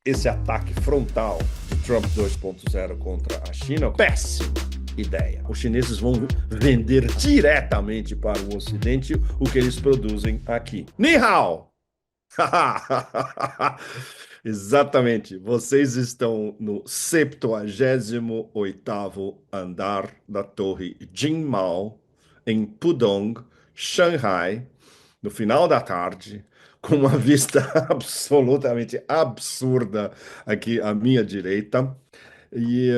esse ataque frontal de Trump 2.0 contra a China, péssima ideia. Os chineses vão vender diretamente para o Ocidente o que eles produzem aqui. Ni hao! Exatamente. Vocês estão no 78º andar da Torre Jinmao, em Pudong, Xangai, no final da tarde, com uma vista absolutamente absurda aqui à minha direita. E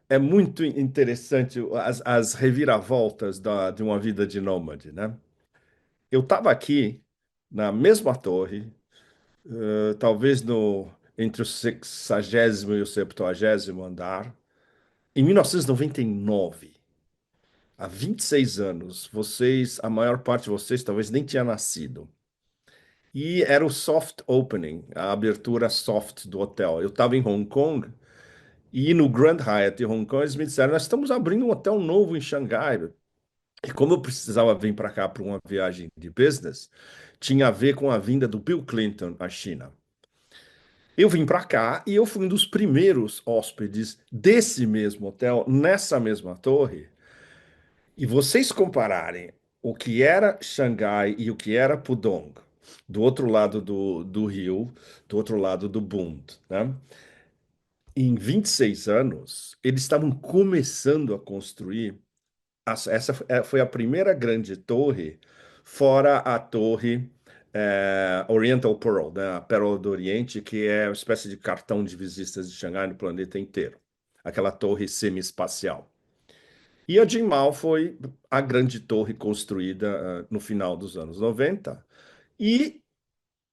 é muito interessante as reviravoltas de uma vida de nômade, né? Eu estava aqui na mesma torre, talvez entre o 60º e o 70º andar, em 1999. Há 26 anos, a maior parte de vocês talvez nem tinha nascido. E era o soft opening, a abertura soft do hotel. Eu estava em Hong Kong e no Grand Hyatt em Hong Kong eles me disseram: nós estamos abrindo um hotel novo em Xangai. E como eu precisava vir para cá para uma viagem de business, tinha a ver com a vinda do Bill Clinton à China. Eu vim para cá e eu fui um dos primeiros hóspedes desse mesmo hotel, nessa mesma torre. E vocês compararem o que era Xangai e o que era Pudong, do outro lado do rio, do outro lado do Bund, né? Em 26 anos, eles estavam começando a construir. Foi a primeira grande torre, fora a torre Oriental Pearl, né? A Pérola do Oriente, que é uma espécie de cartão de visitas de Xangai no planeta inteiro. Aquela torre semi-espacial. E a Jin Mao foi a grande torre construída no final dos anos 90. E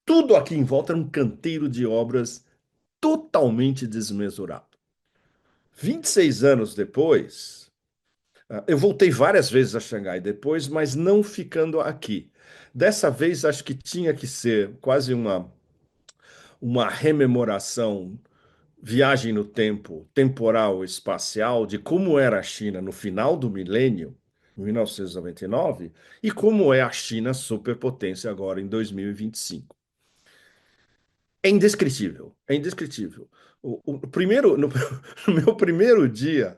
tudo aqui em volta era um canteiro de obras totalmente desmesurado. 26 anos depois, eu voltei várias vezes a Xangai depois, mas não ficando aqui. Dessa vez, acho que tinha que ser quase uma rememoração, viagem no tempo, temporal, espacial, de como era a China no final do milênio, em 1999, e como é a China superpotência agora em 2025. É indescritível, é indescritível. No meu primeiro dia,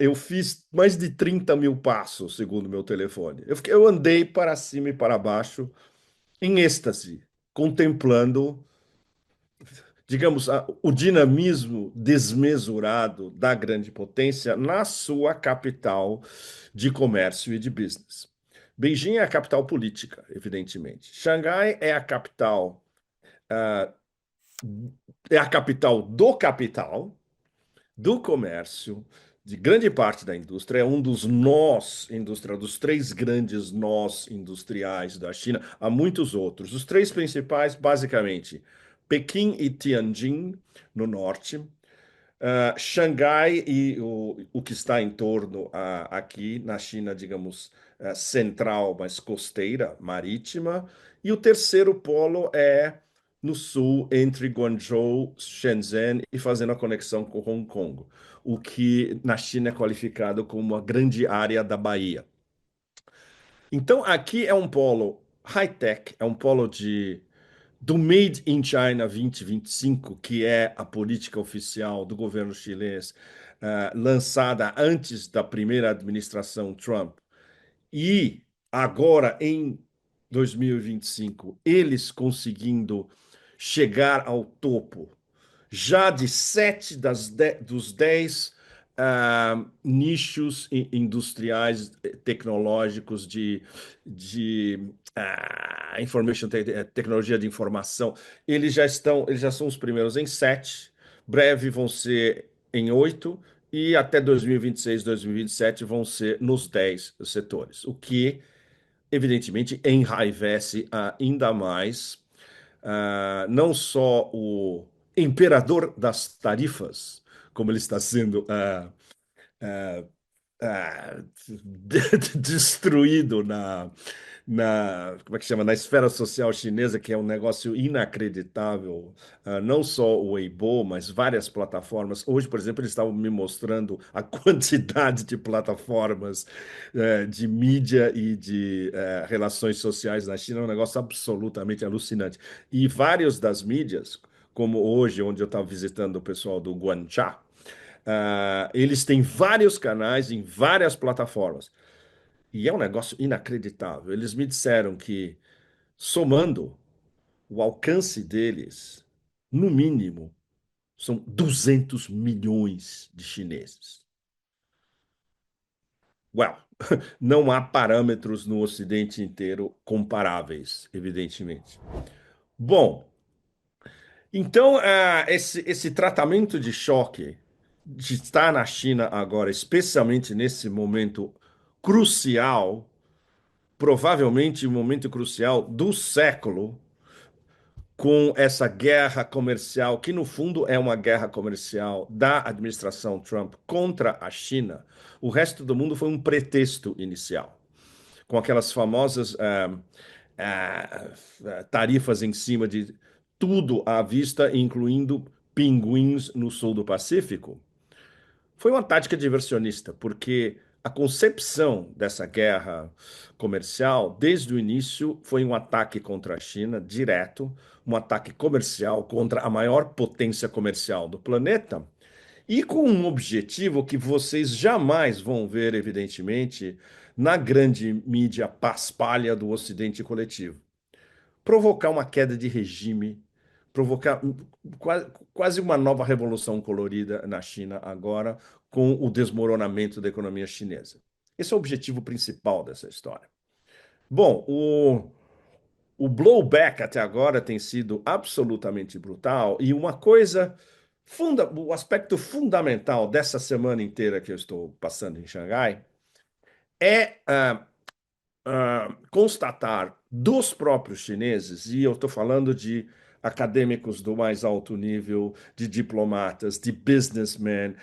eu fiz mais de 30 mil passos, segundo meu telefone. Eu andei para cima e para baixo em êxtase, contemplando, digamos, o dinamismo desmesurado da grande potência na sua capital de comércio e de business. Beijing é a capital política, evidentemente. Xangai é a capital do capital, do comércio, de grande parte da indústria, é um dos nós industriais, dos três grandes nós industriais da China. Há muitos outros. Os três principais, basicamente, Pequim e Tianjin, no norte, Xangai e o que está em torno aqui na China, digamos, central, mas costeira, marítima. E o terceiro polo é no sul, entre Guangzhou, Shenzhen e fazendo a conexão com Hong Kong, o que na China é qualificado como uma grande área da Bahia. Então, aqui é um polo high-tech, é um polo do Made in China 2025, que é a política oficial do governo chinês, lançada antes da primeira administração Trump. E agora, em 2025, eles conseguindo chegar ao topo já de dos 10 nichos industriais tecnológicos de tecnologia de informação, eles já são os primeiros em 7, breve vão ser em 8 e até 2026, 2027 vão ser nos 10 setores, o que evidentemente enraivece ainda mais não só o imperador das tarifas, como ele está sendo destruído como é que chama? Na esfera social chinesa, que é um negócio inacreditável. Não só o Weibo, mas várias plataformas. Hoje, por exemplo, eles estavam me mostrando a quantidade de plataformas de mídia e de relações sociais na China, é um negócio absolutamente alucinante. E várias das mídias, como hoje, onde eu estava visitando o pessoal do Guanchá. Eles têm vários canais em várias plataformas. E é um negócio inacreditável. Eles me disseram que, somando o alcance deles, no mínimo, são 200 milhões de chineses. Well, não há parâmetros no Ocidente inteiro comparáveis, evidentemente. Bom, então, esse tratamento de choque de estar na China agora, especialmente nesse momento crucial, provavelmente o momento crucial do século, com essa guerra comercial, que no fundo é uma guerra comercial da administração Trump contra a China, o resto do mundo foi um pretexto inicial, com aquelas famosas tarifas em cima de tudo à vista, incluindo pinguins no sul do Pacífico. Foi uma tática diversionista, porque a concepção dessa guerra comercial, desde o início, foi um ataque contra a China, direto, um ataque comercial contra a maior potência comercial do planeta, e com um objetivo que vocês jamais vão ver, evidentemente, na grande mídia paspalha do Ocidente coletivo. Provocar uma queda de regime, provocar quase uma nova revolução colorida na China agora, com o desmoronamento da economia chinesa. Esse é o objetivo principal dessa história. Bom, o blowback até agora tem sido absolutamente brutal e uma coisa, o aspecto fundamental dessa semana inteira que eu estou passando em Xangai é constatar dos próprios chineses, e eu estou falando de acadêmicos do mais alto nível, de diplomatas, de businessmen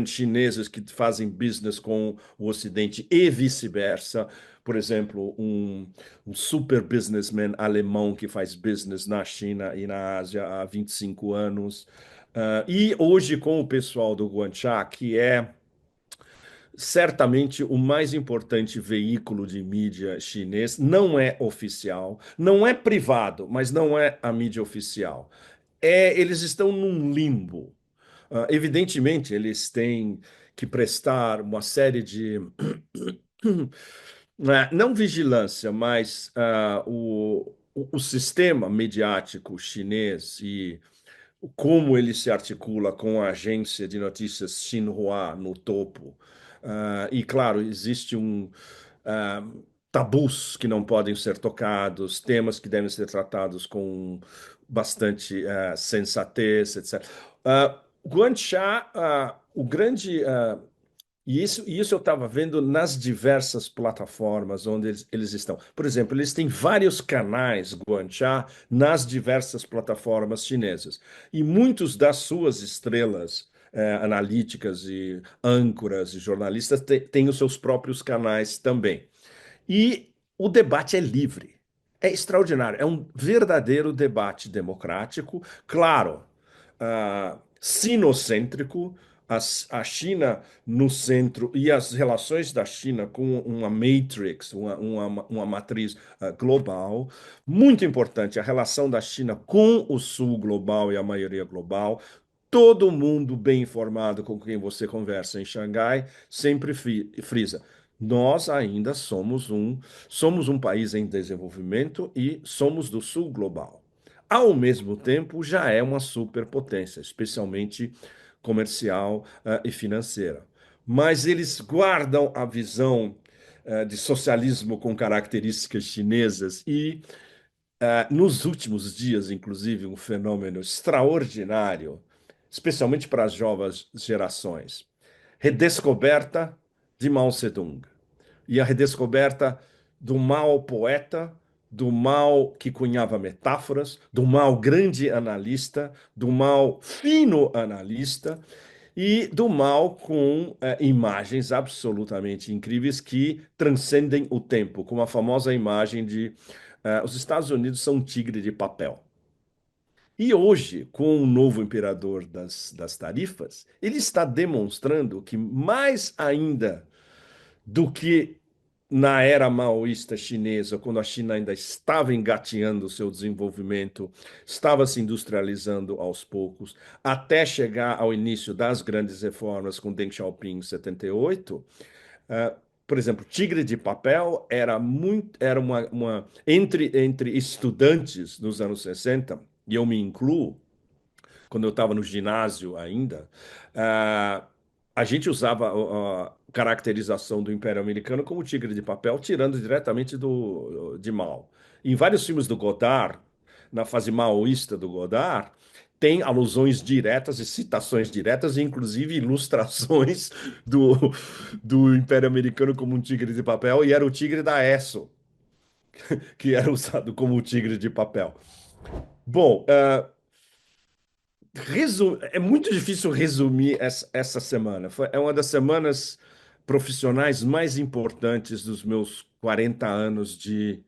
chineses que fazem business com o Ocidente e vice-versa. Por exemplo, um super businessman alemão que faz business na China e na Ásia há 25 anos. E hoje com o pessoal do Guanxia, que é certamente o mais importante veículo de mídia chinês, não é oficial, não é privado, mas não é a mídia oficial. Eles estão num limbo. Evidentemente, eles têm que prestar uma série de não vigilância, mas o sistema mediático chinês e como ele se articula com a agência de notícias Xinhua no topo. E, claro, existe ah, tabus que não podem ser tocados, temas que devem ser tratados com bastante sensatez, etc. Guanxia, o grande e isso eu estava vendo nas diversas plataformas onde eles estão. Por exemplo, eles têm vários canais Guanxia nas diversas plataformas chinesas. E muitos das suas estrelas analíticas e âncoras e jornalistas têm os seus próprios canais também. E o debate é livre. É extraordinário. É um verdadeiro debate democrático, claro, sinocêntrico, a China no centro e as relações da China com uma matrix, uma matriz global. Muito importante a relação da China com o sul global e a maioria global. Todo mundo bem informado com quem você conversa em Xangai sempre frisa. Nós ainda somos um país em desenvolvimento e somos do sul global. Ao mesmo tempo, já é uma superpotência, especialmente comercial, e financeira. Mas eles guardam a visão, de socialismo com características chinesas e, nos últimos dias, inclusive, um fenômeno extraordinário, especialmente para as jovens gerações. Redescoberta de Mao Zedong e a redescoberta do Mao poeta, do Mao que cunhava metáforas, do Mao grande analista, do Mao fino analista e do Mao com imagens absolutamente incríveis que transcendem o tempo, como a famosa imagem de os Estados Unidos são um tigre de papel. E hoje, com o novo imperador das tarifas, ele está demonstrando que mais ainda do que na era maoísta chinesa, quando a China ainda estava engatinhando o seu desenvolvimento, estava se industrializando aos poucos, até chegar ao início das grandes reformas com Deng Xiaoping em 78. Uh, por exemplo, Tigre de Papel era entre estudantes nos anos 60, e eu me incluo, quando eu estava no ginásio ainda, uh, a gente usava a caracterização do Império Americano como tigre de papel, tirando diretamente de Mao. Em vários filmes do Godard, na fase maoísta do Godard, tem alusões diretas e citações diretas, e inclusive ilustrações do, do Império Americano como um tigre de papel, e era o tigre da Esso, que era usado como o tigre de papel. Bom, é muito difícil resumir essa semana. É uma das semanas profissionais mais importantes dos meus 40 anos de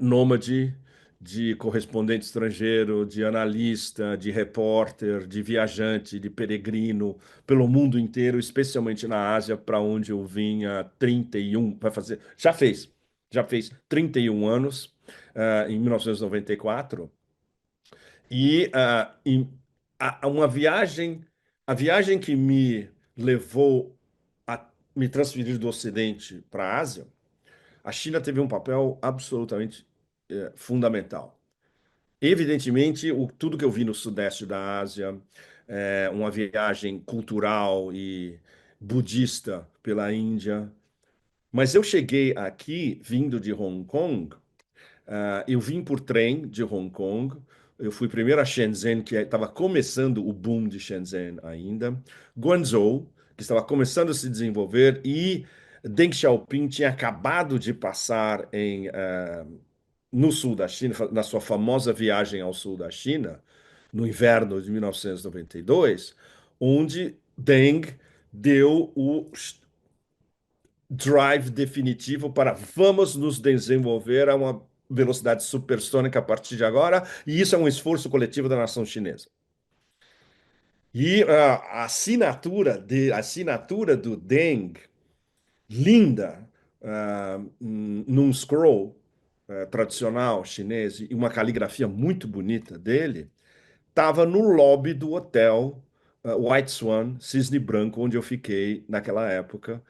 nômade, de correspondente estrangeiro, de analista, de repórter, de viajante, de peregrino pelo mundo inteiro, especialmente na Ásia, para onde eu vim há 31, vai fazer, já fez 31 anos, em 1994. E, uma viagem, a viagem que me levou a me transferir do Ocidente para a Ásia, a China teve um papel absolutamente fundamental. Evidentemente, tudo que eu vi no Sudeste da Ásia, uma viagem cultural e budista pela Índia. Mas eu cheguei aqui vindo de Hong Kong. Eu vim por trem de Hong Kong. Eu fui primeiro a Shenzhen, que estava começando o boom de Shenzhen ainda. Guangzhou, que estava começando a se desenvolver. E Deng Xiaoping tinha acabado de passar no sul da China, na sua famosa viagem ao sul da China, no inverno de 1992, onde Deng deu o drive definitivo para vamos nos desenvolver a uma velocidade supersônica a partir de agora, e isso é um esforço coletivo da nação chinesa. E a assinatura do Deng, linda, num scroll tradicional chinês e uma caligrafia muito bonita dele, estava no lobby do hotel White Swan, Cisne Branco, onde eu fiquei naquela época.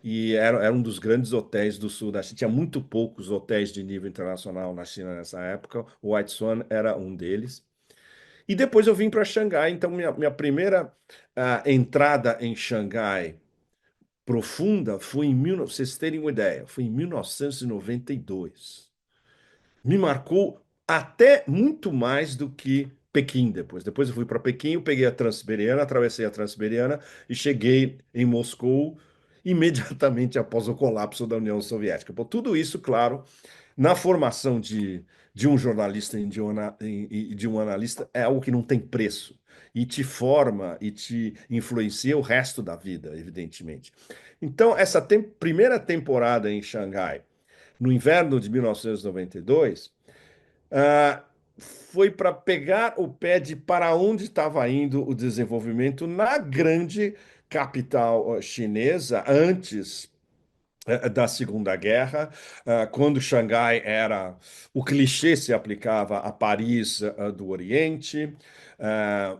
E era um dos grandes hotéis do sul da China. Tinha muito poucos hotéis de nível internacional na China nessa época. O White Swan era um deles. E depois eu vim para Xangai. Então, minha primeira entrada em Xangai profunda foi pra vocês terem uma ideia, foi em 1992. Me marcou até muito mais do que Pequim depois. Depois eu fui para Pequim, eu peguei a Transiberiana, atravessei a Transiberiana e cheguei em Moscou imediatamente após o colapso da União Soviética. Bom, tudo isso, claro, na formação de um jornalista e de um analista é algo que não tem preço. E te forma e te influencia o resto da vida, evidentemente. Então, essa primeira temporada em Xangai, no inverno de 1992, foi para pegar o pé de para onde estava indo o desenvolvimento na grande capital chinesa antes da Segunda Guerra, quando Xangai era o clichê se aplicava a Paris do Oriente. ah,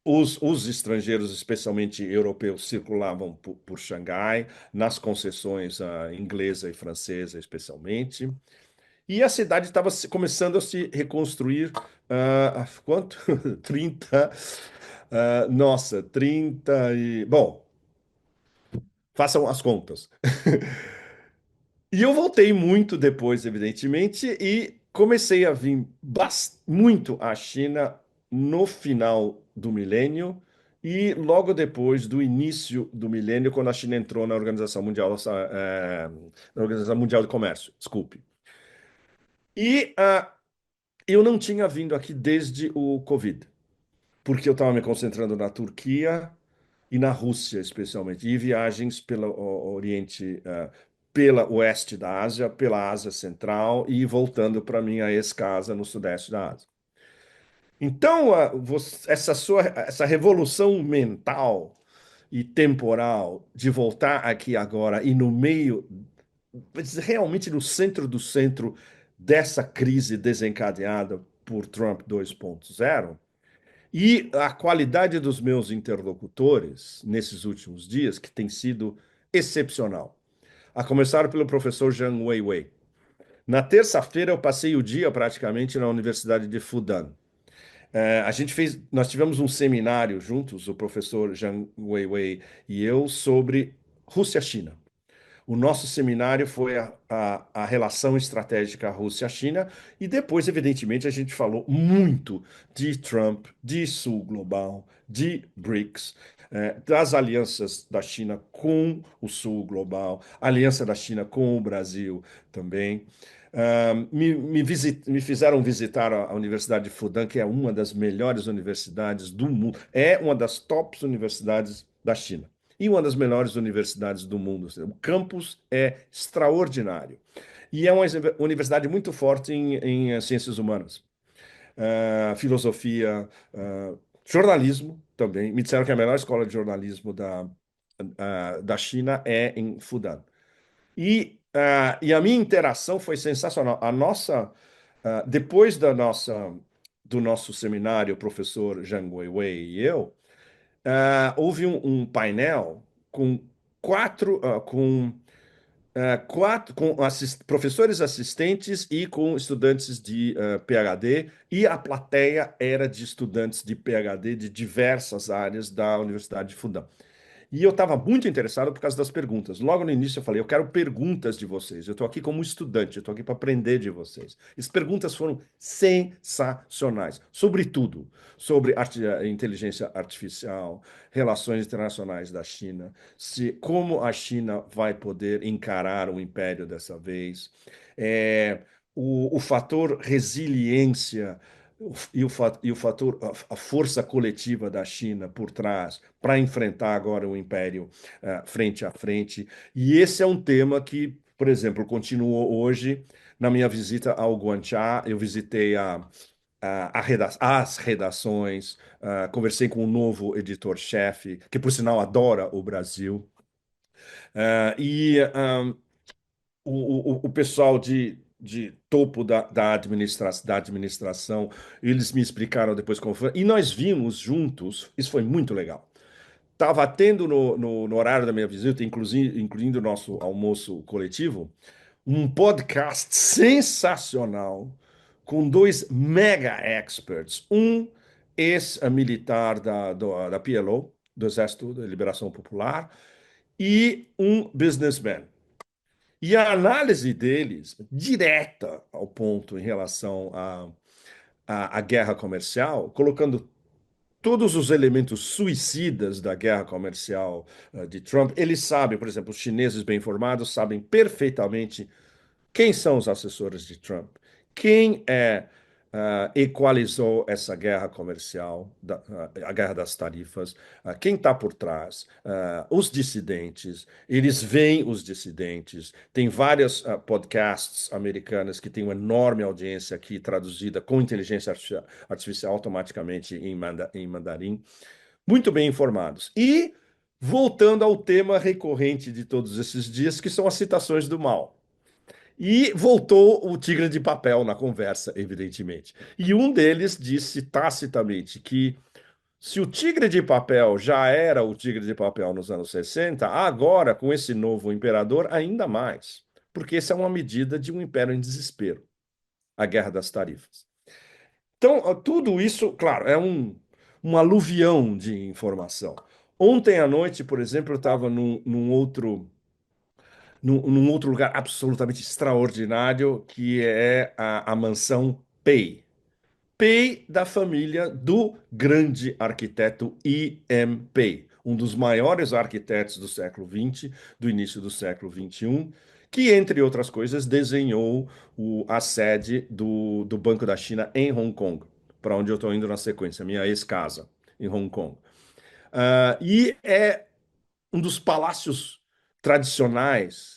os estrangeiros, especialmente europeus, circulavam por Xangai, nas concessões inglesa e francesa, especialmente. E a cidade estava começando a se reconstruir. Quanto? 30. Nossa, 30 e. Bom, façam as contas. E eu voltei muito depois, evidentemente, e comecei a vir muito à China no final do milênio e logo depois do início do milênio, quando a China entrou na Organização Mundial, na Organização Mundial do Comércio, desculpe. E eu não tinha vindo aqui desde o Covid, porque eu estava me concentrando na Turquia e na Rússia, especialmente, e viagens pelo Oriente, pela oeste da Ásia, pela Ásia Central e voltando para minha ex-casa no sudeste da Ásia. Então, essa revolução mental e temporal de voltar aqui agora e no meio realmente no centro do centro dessa crise desencadeada por Trump 2.0. E a qualidade dos meus interlocutores nesses últimos dias, que tem sido excepcional. A começar pelo professor Zhang Weiwei. Na terça-feira eu passei o dia praticamente na Universidade de Fudan. Nós tivemos um seminário juntos, o professor Zhang Weiwei e eu, sobre Rússia-China. O nosso seminário foi a relação estratégica Rússia-China, e depois, evidentemente, a gente falou muito de Trump, de Sul Global, de BRICS, das alianças da China com o Sul Global, aliança da China com o Brasil também. Me fizeram visitar a Universidade de Fudan, que é uma das melhores universidades do mundo, é uma das tops universidades da China e uma das melhores universidades do mundo. O campus é extraordinário. E é uma universidade muito forte em ciências humanas, filosofia, jornalismo também. Me disseram que a melhor escola de jornalismo da China é em Fudan. E a minha interação foi sensacional. Depois do nosso seminário, o professor Zhang Weiwei e eu, houve um painel com quatro, professores assistentes e com estudantes de PhD, e a plateia era de estudantes de PhD de diversas áreas da Universidade de Fudan. E eu estava muito interessado por causa das perguntas. Logo no início eu falei, eu quero perguntas de vocês. Eu estou aqui como estudante, eu estou aqui para aprender de vocês. As perguntas foram sensacionais, sobre tudo, sobre inteligência artificial, relações internacionais da China, como a China vai poder encarar o império dessa vez, é, o fator resiliência e o fator, a força coletiva da China por trás para enfrentar agora o império frente a frente. E esse é um tema que, por exemplo, continuou hoje na minha visita ao Guanchá. Eu visitei as redações, conversei com o novo editor-chefe, que por sinal adora o Brasil. E o pessoal de topo da administração, eles me explicaram depois como foi, e nós vimos juntos, isso foi muito legal. Estava tendo no horário da minha visita, incluindo o nosso almoço coletivo, um podcast sensacional com dois mega experts, um ex-militar da PLO, do Exército da Liberação Popular, e um businessman. E a análise deles, direta ao ponto em relação à guerra comercial, colocando todos os elementos suicidas da guerra comercial de Trump, eles sabem, por exemplo, os chineses bem informados sabem perfeitamente quem são os assessores de Trump, quem equalizou essa guerra comercial, a guerra das tarifas, quem está por trás, os dissidentes, eles veem os dissidentes. Tem vários podcasts americanos que têm uma enorme audiência aqui, traduzida com inteligência artificial automaticamente em mandarim, muito bem informados. E voltando ao tema recorrente de todos esses dias, que são as citações do mal. E voltou o tigre de papel na conversa, evidentemente. E um deles disse tacitamente que se o tigre de papel já era o tigre de papel nos anos 60, agora, com esse novo imperador, ainda mais. Porque essa é uma medida de um império em desespero, a guerra das tarifas. Então, tudo isso, claro, é um aluvião de informação. Ontem à noite, por exemplo, eu estava num outro lugar absolutamente extraordinário, que é a mansão Pei. Pei da família do grande arquiteto I.M. Pei, um dos maiores arquitetos do século XX, do início do século XXI, que, entre outras coisas, desenhou a sede do Banco da China em Hong Kong, para onde eu estou indo na sequência, minha ex-casa, em Hong Kong. E é um dos palácios tradicionais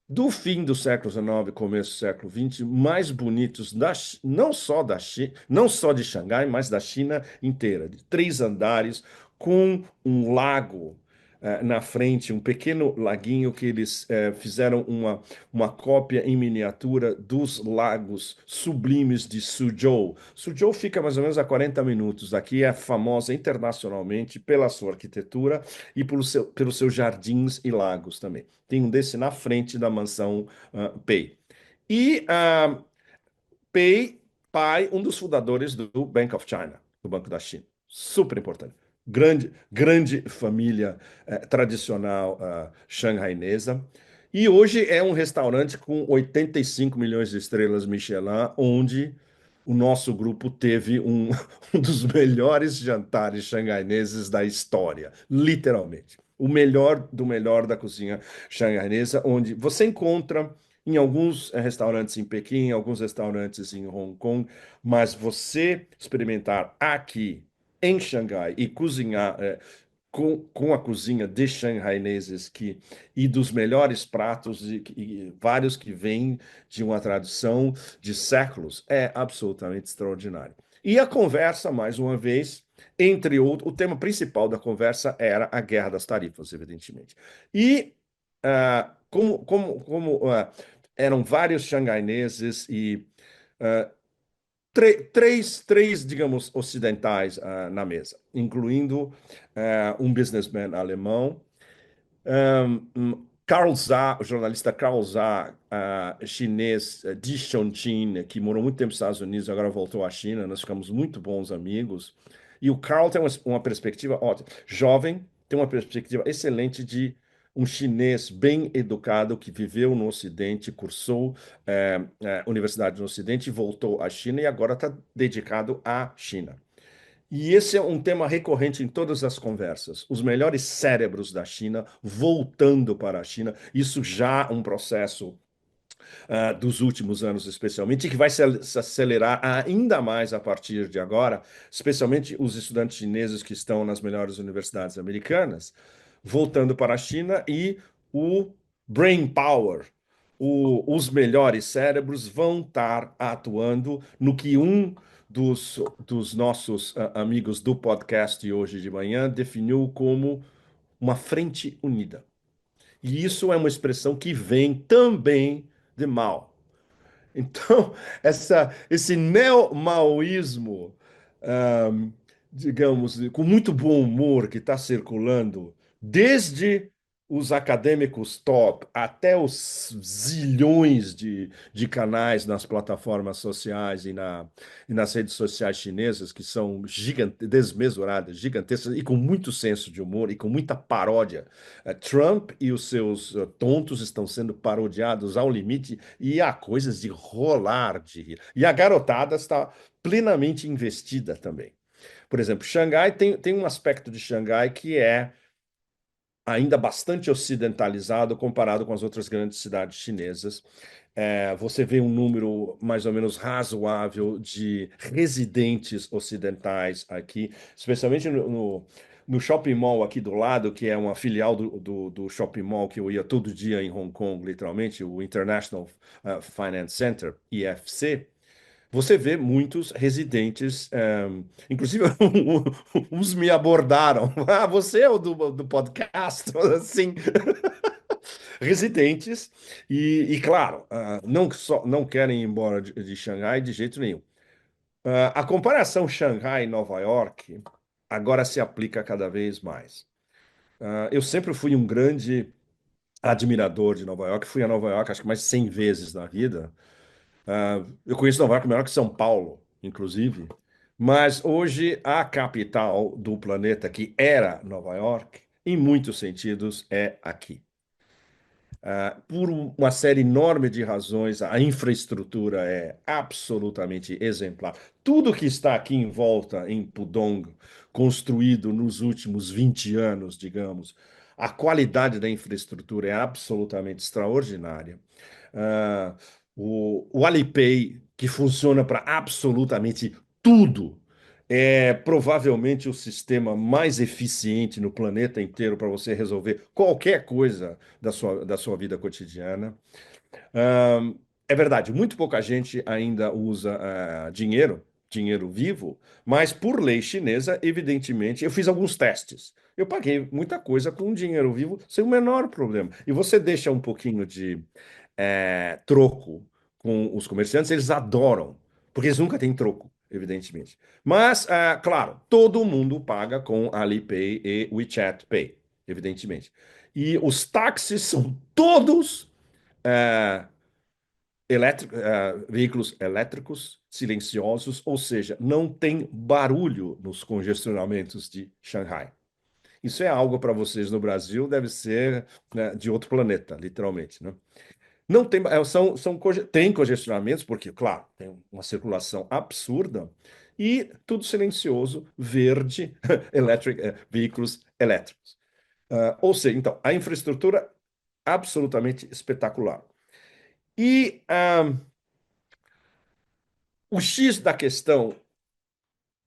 do fim do século XIX, começo do século XX, mais bonitos não só da China, não só de Xangai, mas da China inteira, de 3 andares, com um lago na frente, um pequeno laguinho que eles fizeram uma cópia em miniatura dos lagos sublimes de Suzhou. Suzhou fica mais ou menos a 40 minutos daqui, é famosa internacionalmente pela sua arquitetura e pelos seus jardins e lagos também. Tem um desse na frente da mansão Pei. E Pei, pai, um dos fundadores do Bank of China, do Banco da China. Super importante. Grande família tradicional xangainesa. E hoje é um restaurante com 85 milhões de estrelas Michelin, onde o nosso grupo teve um dos melhores jantares xangaineses da história, literalmente. O melhor do melhor da cozinha xangainesa, onde você encontra em alguns restaurantes em Pequim, alguns restaurantes em Hong Kong, mas você experimentar aqui em Xangai e cozinhar com a cozinha de xanghaineses e dos melhores pratos e vários que vêm de uma tradição de séculos é absolutamente extraordinário. E a conversa, mais uma vez, entre outros, o tema principal da conversa era a guerra das tarifas, evidentemente. E eram vários xangaineses e ah, três, digamos, ocidentais na mesa, incluindo um businessman alemão, Carl Zha, o jornalista Carl Zha, chinês de Chongqing, que morou muito tempo nos Estados Unidos, agora voltou à China, nós ficamos muito bons amigos. E o Carl tem uma perspectiva ótima, jovem, tem uma perspectiva excelente de um chinês bem educado que viveu no Ocidente, cursou universidade no Ocidente, voltou à China e agora está dedicado à China. E esse é um tema recorrente em todas as conversas. Os melhores cérebros da China voltando para a China. Isso já é um processo dos últimos anos, especialmente, e que vai se acelerar ainda mais a partir de agora, especialmente os estudantes chineses que estão nas melhores universidades americanas, voltando para a China e o brain power. Os melhores cérebros vão estar atuando no que dos nossos amigos do podcast hoje de manhã definiu como uma frente unida. E isso é uma expressão que vem também de Mao. Então, esse neo-maoísmo, ahm, digamos, com muito bom humor que está circulando, desde os acadêmicos top até os zilhões de canais nas plataformas sociais e nas redes sociais chinesas, que são desmesuradas, gigantescas e com muito senso de humor e com muita paródia. Trump e os seus tontos estão sendo parodiados ao limite e há coisas de rolar de rir. E a garotada está plenamente investida também. Por exemplo, Xangai tem um aspecto de Xangai que é ainda bastante ocidentalizado comparado com as outras grandes cidades chinesas. Você vê um número mais ou menos razoável de residentes ocidentais aqui, especialmente no shopping mall aqui do lado, que é uma filial do shopping mall que eu ia todo dia em Hong Kong, literalmente, o International Finance Center, IFC. Você vê muitos residentes, inclusive uns me abordaram. Ah, você é o do podcast? Assim, residentes, e claro, não querem ir embora de Xangai de jeito nenhum. A comparação Xangai e Nova York agora se aplica cada vez mais. Eu sempre fui um grande admirador de Nova York, fui a Nova York acho que mais de 100 vezes na vida. Eu conheço Nova York melhor que São Paulo, inclusive. Mas hoje a capital do planeta, que era Nova York, em muitos sentidos é aqui. Por uma série enorme de razões, a infraestrutura é absolutamente exemplar. Tudo que está aqui em volta, em Pudong, construído nos últimos 20 anos, digamos, a qualidade da infraestrutura é absolutamente extraordinária. Ah, o Alipay, que funciona para absolutamente tudo, é provavelmente o sistema mais eficiente no planeta inteiro para você resolver qualquer coisa da sua vida cotidiana. É verdade, muito pouca gente ainda usa dinheiro, dinheiro vivo, mas por lei chinesa, evidentemente, eu fiz alguns testes. Eu paguei muita coisa com dinheiro vivo sem o menor problema. E você deixa um pouquinho de troco com os comerciantes, eles adoram, porque eles nunca têm troco, evidentemente. Mas, claro, todo mundo paga com Alipay e WeChat Pay, evidentemente. E os táxis são todos eh, veículos elétricos silenciosos, ou seja, não tem barulho nos congestionamentos de Xangai. Isso é algo para vocês no Brasil, deve ser, né, de outro planeta, literalmente, né? Não tem, tem congestionamentos, porque, claro, tem uma circulação absurda e tudo silencioso, verde, veículos elétricos. Ou seja, então, a infraestrutura absolutamente espetacular. E o X da questão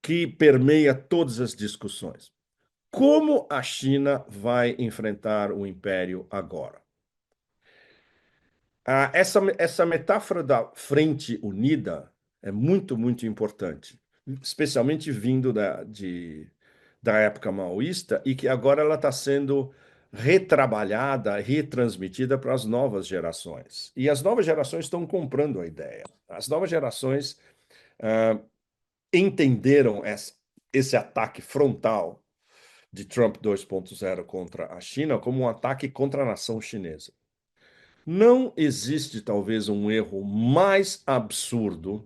que permeia todas as discussões. Como a China vai enfrentar o império agora? Essa metáfora da frente unida é muito, muito importante, especialmente vindo da época maoísta e que agora ela está sendo retrabalhada, retransmitida para as novas gerações. E as novas gerações estão comprando a ideia. As novas gerações ah, entenderam esse ataque frontal de Trump 2.0 contra a China como um ataque contra a nação chinesa. Não existe, talvez, um erro mais absurdo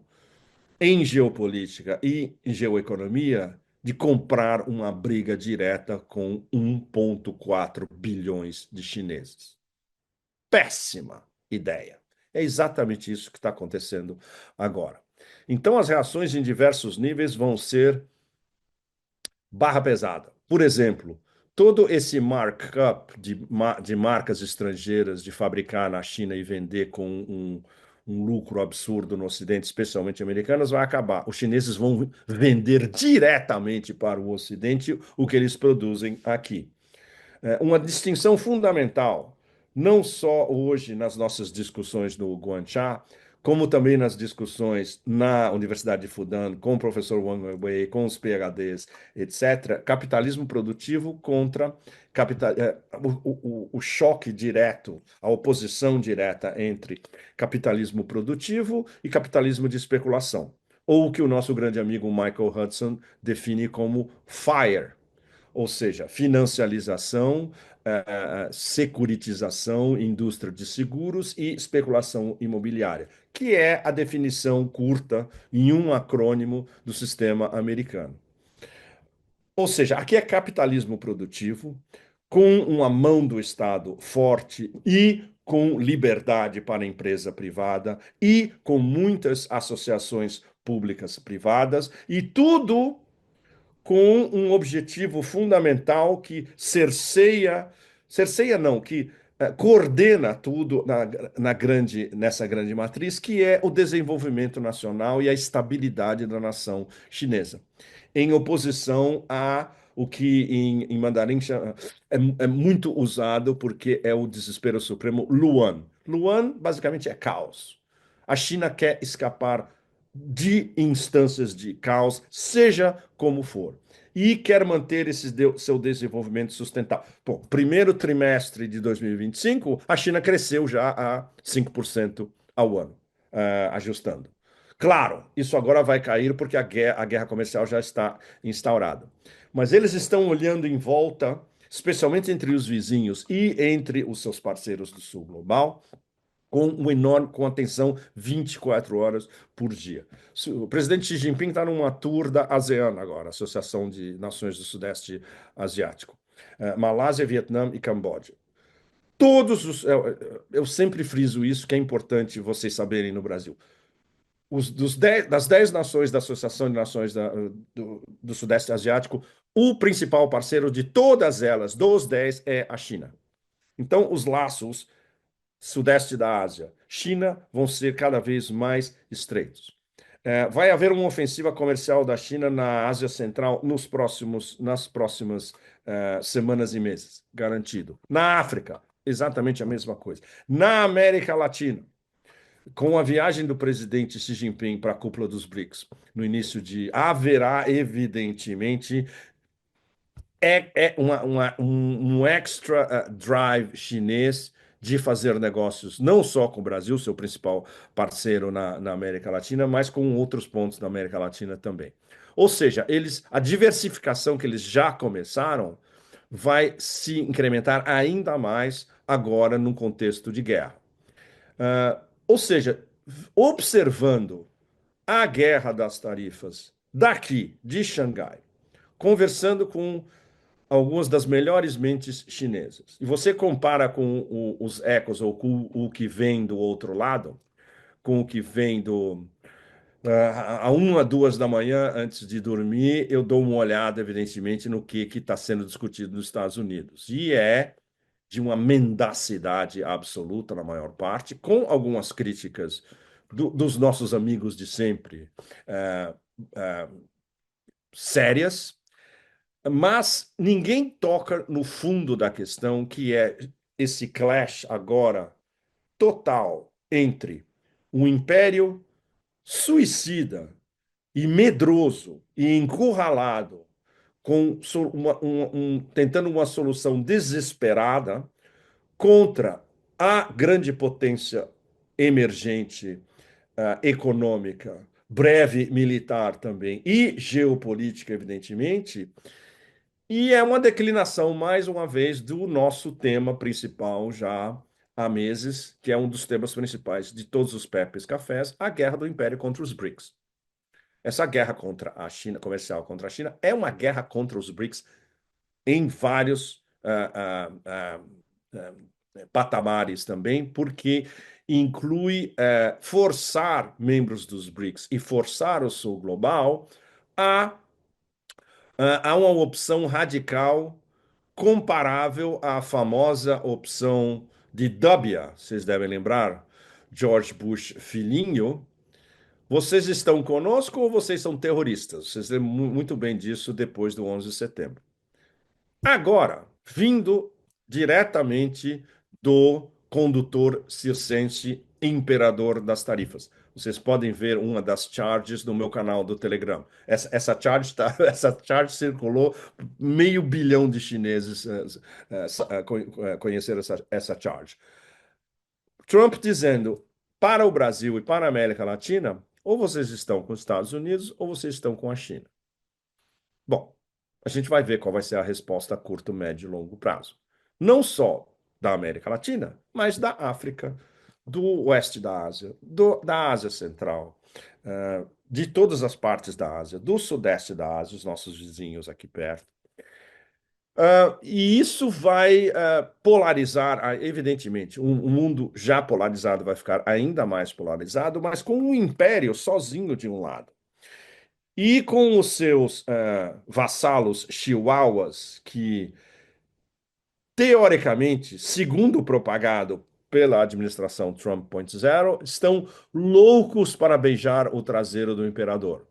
em geopolítica e em geoeconomia de comprar uma briga direta com 1,4 bilhões de chineses. Péssima ideia. É exatamente isso que está acontecendo agora. Então, as reações em diversos níveis vão ser barra pesada. Por exemplo, todo esse markup de marcas estrangeiras de fabricar na China e vender com um lucro absurdo no Ocidente, especialmente americanas, vai acabar. Os chineses vão vender diretamente para o Ocidente o que eles produzem aqui. Uma distinção fundamental, não só hoje nas nossas discussões no Guanxia, como também nas discussões na Universidade de Fudan, com o professor Wang Wei, com os PhDs, etc., capitalismo produtivo contra o choque direto, a oposição direta entre capitalismo produtivo e capitalismo de especulação. Ou o que o nosso grande amigo Michael Hudson define como FIRE, ou seja, financialização, securitização, indústria de seguros e especulação imobiliária, que é a definição curta em um acrônimo do sistema americano. Ou seja, aqui é capitalismo produtivo, com uma mão do Estado forte e com liberdade para a empresa privada e com muitas associações públicas privadas, e tudo com um objetivo fundamental que cerceia não, que coordena tudo nessa grande matriz, que é o desenvolvimento nacional e a estabilidade da nação chinesa, em oposição a o que em mandarim é muito usado porque é o desespero supremo Luan. Luan basicamente é caos. A China quer escapar de instâncias de caos, seja como for, e quer manter seu desenvolvimento sustentável. Bom, primeiro trimestre de 2025, a China cresceu já a 5% ao ano, ajustando. Claro, isso agora vai cair porque a guerra comercial já está instaurada. Mas eles estão olhando em volta, especialmente entre os vizinhos e entre os seus parceiros do Sul Global, com atenção 24 horas por dia. O presidente Xi Jinping está numa tour da ASEAN agora, Associação de Nações do Sudeste Asiático. Malásia, Vietnã e Camboja. Eu sempre friso isso, que é importante vocês saberem no Brasil. Das 10 nações da Associação de Nações do Sudeste Asiático, o principal parceiro de todas elas, dos 10, é a China. Então, os laços Sudeste da Ásia, China, vão ser cada vez mais estreitos. Vai haver uma ofensiva comercial da China na Ásia Central nas próximas semanas e meses, garantido. Na África, exatamente a mesma coisa. Na América Latina, com a viagem do presidente Xi Jinping para a cúpula dos BRICS, no início de. Haverá, evidentemente, um extra drive chinês de fazer negócios não só com o Brasil, seu principal parceiro na América Latina, mas com outros pontos da América Latina também. Ou seja, a diversificação que eles já começaram vai se incrementar ainda mais agora num contexto de guerra. Ou seja, observando a guerra das tarifas daqui, de Xangai, conversando com algumas das melhores mentes chinesas, e você compara com os ecos ou com o que vem do outro lado, com o que vem a 1, 2 da manhã antes de dormir, eu dou uma olhada, evidentemente, no que está sendo discutido nos Estados Unidos. E é de uma mendacidade absoluta, na maior parte, com algumas críticas dos nossos amigos de sempre, eh, eh, sérias, mas ninguém toca no fundo da questão, que é esse clash agora total entre um império suicida e medroso e encurralado, com tentando uma solução desesperada contra a grande potência emergente, econômica, breve militar também e geopolítica, evidentemente, e é uma declinação, mais uma vez, do nosso tema principal já há meses, que é um dos temas principais de todos os Pepes Cafés, a guerra do Império contra os BRICS. Essa guerra contra a China, comercial contra a China, é uma guerra contra os BRICS em vários patamares também, porque inclui forçar membros dos BRICS e forçar o Sul Global a, a uma opção radical comparável à famosa opção de W, vocês devem lembrar, George Bush filhinho. Vocês estão conosco ou vocês são terroristas? Vocês lembram muito bem disso depois do 11 de setembro. Agora, vindo diretamente do condutor circense imperador das tarifas. Vocês podem ver uma das charges no meu canal do Telegram. Essa charge, essa charge circulou, 500 milhão de chineses conheceram essa charge. Trump dizendo para o Brasil e para a América Latina, ou vocês estão com os Estados Unidos ou vocês estão com a China. Bom, a gente vai ver qual vai ser a resposta a curto, médio e longo prazo. Não só da América Latina, mas da África, do oeste da Ásia, da Ásia Central, de todas as partes da Ásia, do sudeste da Ásia, os nossos vizinhos aqui perto. E isso vai polarizar, evidentemente, um mundo já polarizado vai ficar ainda mais polarizado, mas com o império sozinho de um lado. E com os seus vassalos chihuahuas, que, teoricamente, segundo propagado pela administração Trump 2.0, estão loucos para beijar o traseiro do imperador.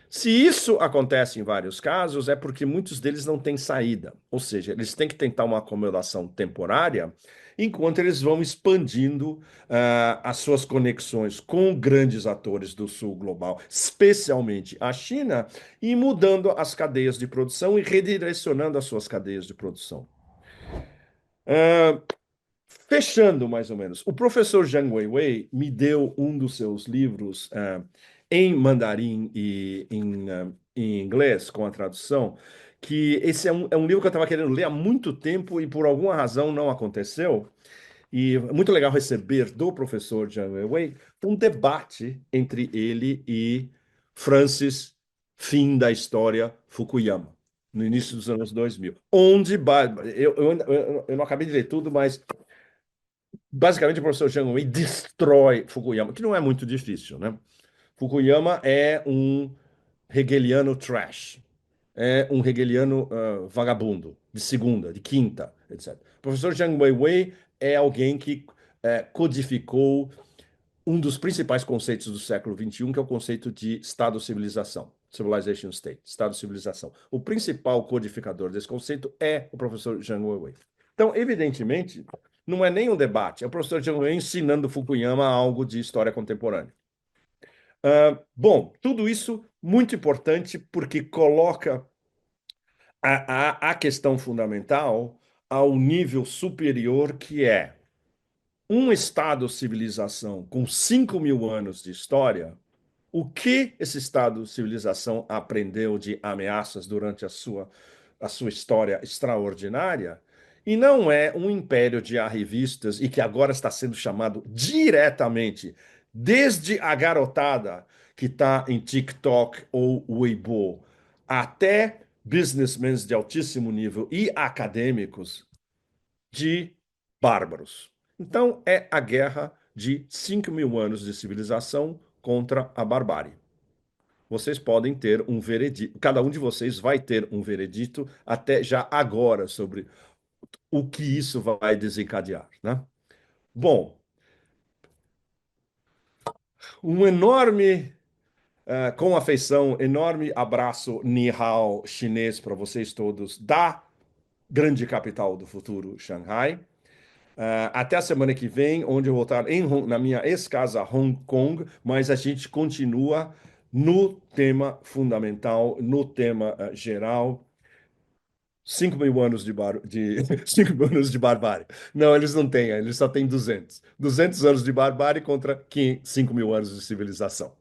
Se isso acontece em vários casos, é porque muitos deles não têm saída. Ou seja, eles têm que tentar uma acomodação temporária enquanto eles vão expandindo as suas conexões com grandes atores do sul global, especialmente a China, e mudando as cadeias de produção e redirecionando as suas cadeias de produção. Fechando, mais ou menos, o professor Zhang Weiwei me deu um dos seus livros em mandarim e em inglês, com a tradução, que esse é um livro que eu estava querendo ler há muito tempo e por alguma razão não aconteceu. E é muito legal receber do professor Zhang Weiwei um debate entre ele e Francis, fim da história, Fukuyama, no início dos anos 2000. Onde, eu não acabei de ler tudo, mas basicamente, o professor Zhang Wei destrói Fukuyama, que não é muito difícil, né? Fukuyama é um hegeliano trash, é um hegeliano vagabundo, de segunda, de quinta, etc. O professor Zhang Wei é alguém que codificou um dos principais conceitos do século XXI, que é o conceito de Estado-civilização, Civilization State, Estado-civilização. O principal codificador desse conceito é o professor Zhang Wei. Então, evidentemente, Não é nem um debate, é o professor Zhang Wei ensinando Fukuyama algo de história contemporânea. Bom, tudo isso muito importante porque coloca a questão fundamental ao nível superior que é um Estado-civilização com 5.000 anos de história. O que esse Estado-civilização aprendeu de ameaças durante a sua história extraordinária? E não é um império de arrivistas e que agora está sendo chamado diretamente, desde a garotada que está em TikTok ou Weibo, até businessmen de altíssimo nível e acadêmicos de bárbaros. Então, é a guerra de 5.000 anos de civilização contra a barbárie. Vocês podem ter um veredito, cada um de vocês vai ter um veredito até já agora sobre o que isso vai desencadear, né? Bom, um enorme, com afeição, enorme abraço Ni Hao chinês para vocês todos da grande capital do futuro, Xangai. Até a semana que vem, onde eu vou estar na minha ex-casa Hong Kong, mas a gente continua no tema fundamental, no tema geral. 5.000 anos de 5.000 anos de barbárie. Não, eles não têm, eles só têm 200. 200 anos de barbárie contra 5.000 anos de civilização.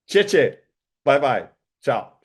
Tchê, tchê. Bye, bye. Tchau.